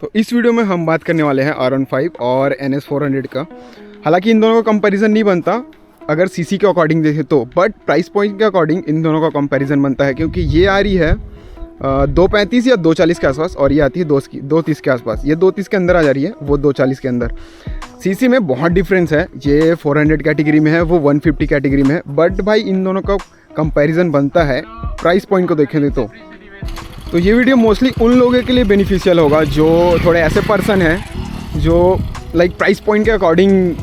तो इस वीडियो में हम बात करने वाले हैं R15 और NS400 का। हालांकि इन दोनों का कंपैरिजन नहीं बनता अगर सीसी के अकॉर्डिंग देखें तो, बट प्राइस पॉइंट के अकॉर्डिंग इन दोनों का कंपैरिजन बनता है, क्योंकि ये आ रही है 235 या 240 के आसपास और ये आती है 230 के आसपास। ये 230 के अंदर आ जा रही है, वो 240 के अंदर। सीसी में बहुत डिफरेंस है, ये 400 कैटेगरी में है, वो 150 कैटेगरी में है। बट भाई इन दोनों का कंपैरिजन बनता है प्राइस पॉइंट को देखें तो ये वीडियो मोस्टली उन लोगों के लिए बेनिफिशियल होगा जो थोड़े ऐसे पर्सन हैं जो लाइक प्राइस पॉइंट के अकॉर्डिंग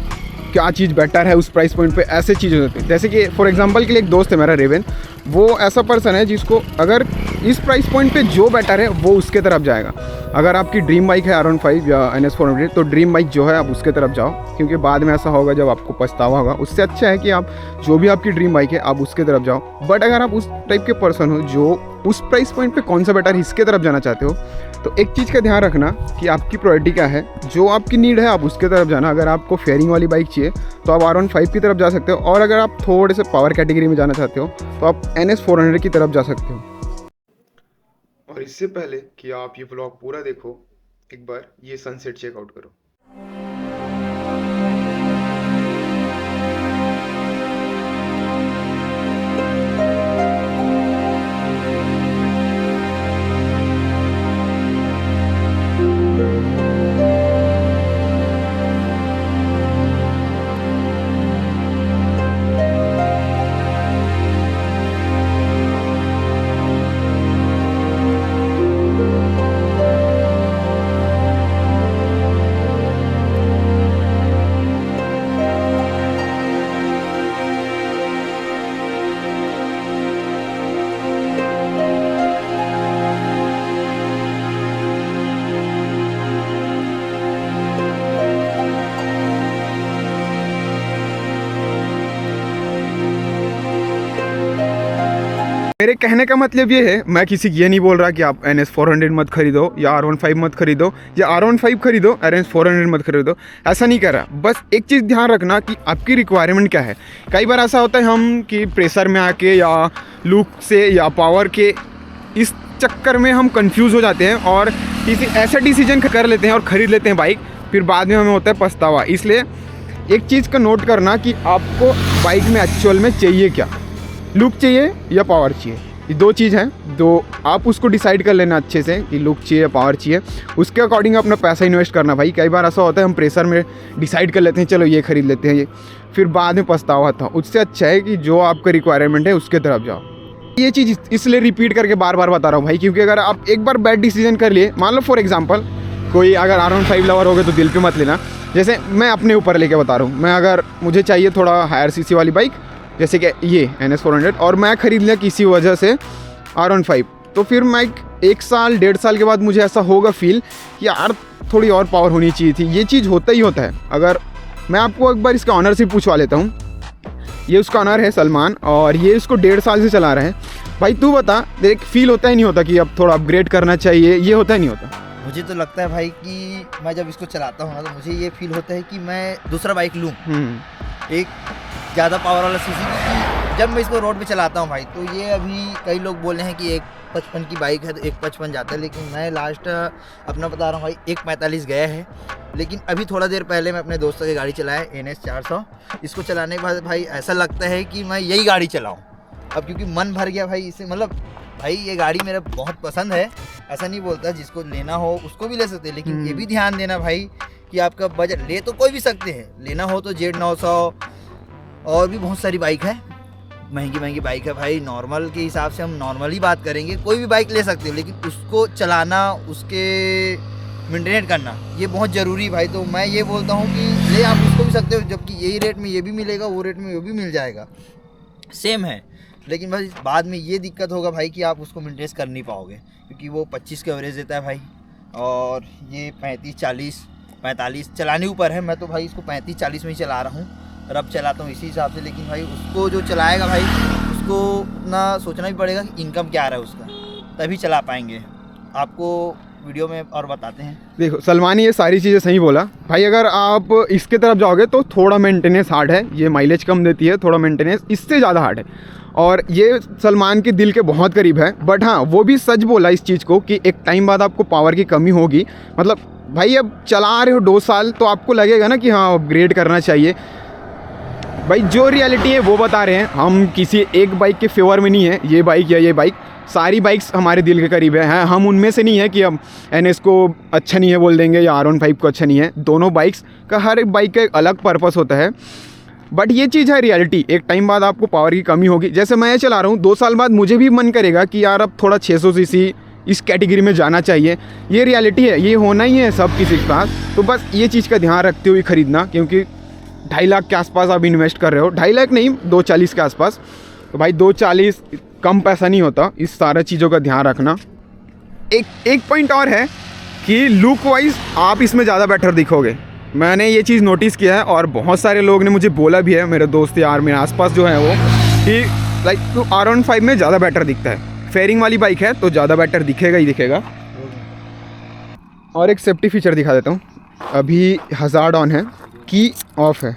क्या चीज़ बेटर है उस प्राइस पॉइंट पे ऐसे चीज़ें होती हैं। जैसे कि फॉर एग्जांपल के लिए एक दोस्त है मेरा रेवन, वो ऐसा पर्सन है जिसको अगर इस प्राइस पॉइंट पे जो बेटर है वो उसके तरफ जाएगा। अगर आपकी ड्रीम बाइक है R15 या NS400 तो ड्रीम बाइक जो है आप उसके तरफ जाओ, क्योंकि बाद में ऐसा होगा जब आपको पछतावा होगा। उससे अच्छा है कि आप जो भी आपकी ड्रीम बाइक है आप उसके तरफ जाओ। बट अगर आप उस टाइप के पर्सन हो जो उस प्राइस पॉइंट पे कौन सा बेटर है इसके तरफ जाना चाहते हो, तो एक चीज़ का ध्यान रखना कि आपकी प्रायोरिटी क्या है। जो आपकी नीड है आप उसके तरफ जाना। अगर आपको फेयरिंग वाली बाइक चाहिए तो आप R15 की तरफ जा सकते हो, और अगर आप थोड़े से पावर कैटेगरी में जाना चाहते हो तो आप NS400 की तरफ जा सकते हो। और इससे पहले कि आप ये व्लॉग पूरा देखो, एक बार ये सनसेट चेकआउट करो। मेरे कहने का मतलब ये है, मैं किसी ये नहीं बोल रहा कि आप NS400 मत खरीदो या R15 मत खरीदो या R15 खरीदो NS400 मत खरीदो, ऐसा नहीं कर रहा। बस एक चीज़ ध्यान रखना कि आपकी रिक्वायरमेंट क्या है। कई बार ऐसा होता है हम कि प्रेशर में आके या लुक से या पावर के इस चक्कर में हम कंफ्यूज हो जाते हैं और किसी ऐसा डिसीजन कर लेते हैं और ख़रीद लेते हैं बाइक, फिर बाद में हमें होता है पछतावा। इसलिए एक चीज़ का नोट करना कि आपको बाइक में एक्चुअल में चाहिए क्या, लुक चाहिए या पावर चाहिए। ये दो चीज़ हैं, दो आप उसको डिसाइड कर लेना अच्छे से कि लुक चाहिए या पावर चाहिए। उसके अकॉर्डिंग अपना पैसा इन्वेस्ट करना। भाई कई बार ऐसा होता है हम प्रेशर में डिसाइड कर लेते हैं चलो ये खरीद लेते हैं, ये फिर बाद में पछतावा था। उससे अच्छा है कि जो आपका रिक्वायरमेंट है उसके तरफ जाओ। ये चीज़ इसलिए रिपीट करके बार बार बता रहा हूँ भाई, क्योंकि अगर आप एक बार बैड डिसीजन कर लिए, मान लो फॉर एग्जाम्पल कोई अगर R15 लवर हो गए तो दिल पे मत लेना। जैसे मैं अपने ऊपर लेके बता रहा हूँ, मैं अगर मुझे चाहिए थोड़ा हायर सीसी वाली बाइक जैसे कि ये NS400 और मैं ख़रीद लिया किसी वजह से R15, तो फिर मैं एक साल 1.5 साल के बाद मुझे ऐसा होगा फील कि यार थोड़ी और पावर होनी चाहिए थी। ये चीज़ होता ही होता है। अगर मैं आपको एक बार इसका ऑनर से पूछवा लेता हूँ, ये उसका ऑनर है सलमान और ये इसको 1.5 साल से चला रहे हैं। भाई तू बता, देख फील होता ही नहीं होता कि अब थोड़ा अपग्रेड करना चाहिए? ये होता ही नहीं होता। मुझे तो लगता है भाई कि मैं जब इसको चलाता हूँ ना तो मुझे ये फील होता है कि मैं दूसरा बाइक लूँ, एक ज़्यादा पावर वाला सीसी। जब मैं इसको रोड पे चलाता हूँ भाई तो ये अभी कई लोग बोल रहे हैं कि 155 की बाइक है तो 155 जाता है, लेकिन मैं लास्ट अपना बता रहा हूँ भाई 145 गया है। लेकिन अभी थोड़ा देर पहले मैं अपने दोस्तों की गाड़ी चलाया NS400, इसको चलाने के बाद भाई ऐसा लगता है कि मैं यही गाड़ी चलाऊँ अब, क्योंकि मन भर गया भाई इससे। मतलब भाई ये गाड़ी मेरे बहुत पसंद है, ऐसा नहीं बोलता, जिसको लेना हो उसको भी ले सकते हैं। लेकिन ये भी ध्यान देना भाई कि आपका बजट, ले तो कोई भी सकते हैं, लेना हो तो Z900 और भी बहुत सारी बाइक है, महंगी महंगी बाइक है भाई। नॉर्मल के हिसाब से हम नॉर्मल ही बात करेंगे, कोई भी बाइक ले सकते हो, लेकिन उसको चलाना, उसके मेंटेनेट करना ये बहुत ज़रूरी है भाई। तो मैं ये बोलता हूँ कि ले आप उसको भी सकते हो, जबकि यही रेट में ये भी मिलेगा, वो रेट में वो भी मिल जाएगा, सेम है। लेकिन भाई बाद में ये दिक्कत होगा भाई कि आप उसको मेंटेन कर नहीं पाओगे, क्योंकि वो 25 का एवरेज देता है भाई और ये 35, 40, 45 चलाने ऊपर है। मैं तो भाई इसको 35, 40 में ही चला रहा हूँ, रब चलाता हूँ इसी हिसाब से। लेकिन भाई उसको जो चलाएगा भाई उसको ना सोचना भी पड़ेगा कि इनकम क्या आ रहा है उसका, तभी चला पाएंगे। आपको वीडियो में और बताते हैं। देखो सलमान ये सारी चीज़ें सही बोला भाई। अगर आप इसके तरफ जाओगे तो थोड़ा मेंटेनेंस हार्ड है, ये माइलेज कम देती है, थोड़ा मेंटेनेंस इससे ज़्यादा हार्ड है। और ये सलमान के दिल के बहुत करीब है। बट हाँ, वो भी सच बोला इस चीज़ को कि एक टाइम बाद आपको पावर की कमी होगी। मतलब भाई अब चला रहे हो 2 साल तो आपको लगेगा ना कि हाँ अपग्रेड करना चाहिए। भाई जो रियलिटी है वो बता रहे हैं, हम किसी एक बाइक के फेवर में नहीं है, ये बाइक या ये बाइक, सारी बाइक्स हमारे दिल के करीब है। हम उनमें से नहीं है कि हम NS को अच्छा नहीं है बोल देंगे या R15 को अच्छा नहीं है। दोनों बाइक्स का हर एक बाइक का एक अलग पर्पस होता है। बट ये चीज़ है रियलिटी, एक टाइम बाद आपको पावर की कमी होगी। जैसे मैं ये चला रहा हूँ 2 साल बाद मुझे भी मन करेगा कि यार अब थोड़ा 600 सीसी इस कैटेगरी में जाना चाहिए। ये रियलिटी है, ये होना ही है सब किसी के पास। तो बस ये चीज़ का ध्यान रखते हुए खरीदना, क्योंकि 2.5 लाख के आसपास आप इन्वेस्ट कर रहे हो, 2.5 लाख नहीं 240 के आसपास। तो भाई 240 कम पैसा नहीं होता, इस सारा चीज़ों का ध्यान रखना। एक पॉइंट और है कि लुक वाइज आप इसमें ज़्यादा बेटर दिखोगे। मैंने ये चीज़ नोटिस किया है और बहुत सारे लोग ने मुझे बोला भी है, मेरे दोस्त यार मेरे आसपास जो है वो, कि लाइक तो R15 में ज़्यादा बेटर दिखता है। फेयरिंग वाली बाइक है तो ज़्यादा बेटर दिखेगा ही दिखेगा। और एक सेफ्टी फीचर दिखा देता हूँ। अभी हज़ार्ड ऑन है, की ऑफ है।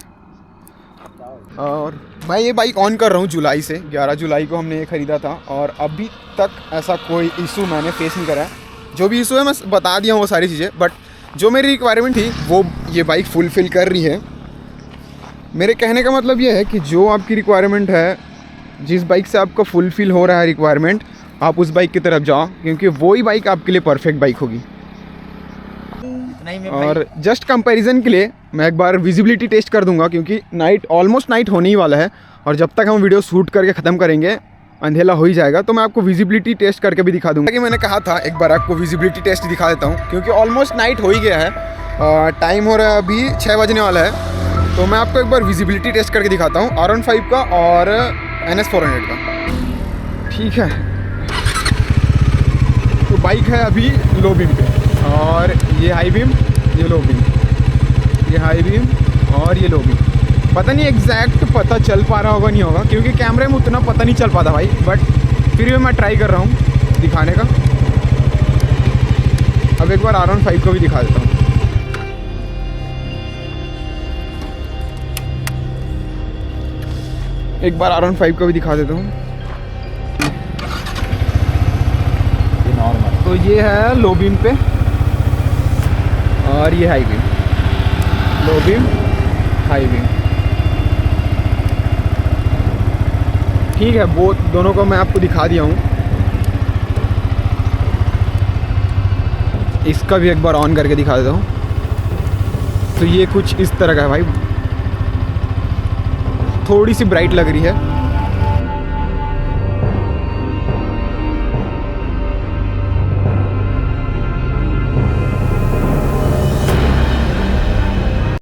और मैं ये बाइक ऑन कर रहा हूँ जुलाई से, 11 जुलाई को हमने ये ख़रीदा था और अभी तक ऐसा कोई इशू मैंने फेस नहीं करा है। जो भी इशू है मैं बता दिया हूँ वो सारी चीज़ें, बट जो मेरी रिक्वायरमेंट थी वो ये बाइक फुलफ़िल कर रही है। मेरे कहने का मतलब ये है कि जो आपकी रिक्वायरमेंट है, जिस बाइक से आपका फुलफ़िल हो रहा है रिक्वायरमेंट, आप उस बाइक की तरफ जाओ, क्योंकि वो ही बाइक आपके लिए परफेक्ट बाइक होगी। और जस्ट कंपैरिजन के लिए मैं एक बार विजिबिलिटी टेस्ट कर दूंगा, क्योंकि ऑलमोस्ट नाइट होने ही वाला है और जब तक हम वीडियो शूट करके ख़त्म करेंगे अंधेला हो ही जाएगा। तो मैं आपको विजिबिलिटी टेस्ट करके भी दिखा दूंगा। कि मैंने कहा था एक बार आपको विजिबिलिटी टेस्ट दिखा देता हूँ, क्योंकि ऑलमोस्ट नाइट हो ही गया है, टाइम हो रहा है अभी 6 बजने वाला है। तो मैं आपको एक बार विजिबिलिटी टेस्ट करके दिखाता हूँ R15 का और NS 400 का। ठीक है, तो बाइक है अभी लो बीम पे, और ये हाई बीम, ये लो बीम, ये हाई बीम और ये लो बीम। पता नहीं एग्जैक्ट पता चल पा रहा होगा नहीं होगा, क्योंकि कैमरे में उतना पता नहीं चल पाता भाई, बट फिर भी मैं ट्राई कर रहा हूँ दिखाने का। अब एक बार R15 को भी दिखा देता हूँ। एक बार R15 को भी दिखा देता हूँ। तो ये है लो बीम पे और ये high beam, low beam high beam. ठीक है, वो दोनों को मैं आपको दिखा दिया हूँ। इसका भी एक बार ऑन करके दिखा देता हूँ। तो ये कुछ इस तरह का है भाई, थोड़ी सी ब्राइट लग रही है।